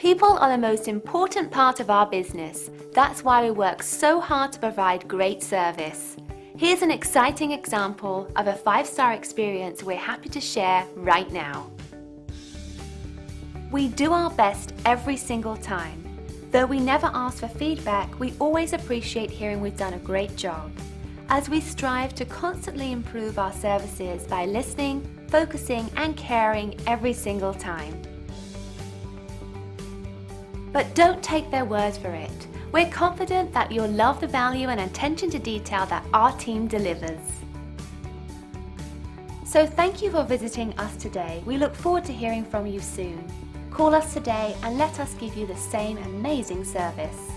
People are the most important part of our business. That's why we work so hard to provide great service. Here's an exciting example of a 5-star experience we're happy to share right now. We do our best every single time. Though we never ask for feedback, we always appreciate hearing we've done a great job, as we strive to constantly improve our services by listening, focusing and caring every single time. But don't take their word for it. We're confident that you'll love the value and attention to detail that our team delivers. So thank you for visiting us today. We look forward to hearing from you soon. Call us today and let us give you the same amazing service.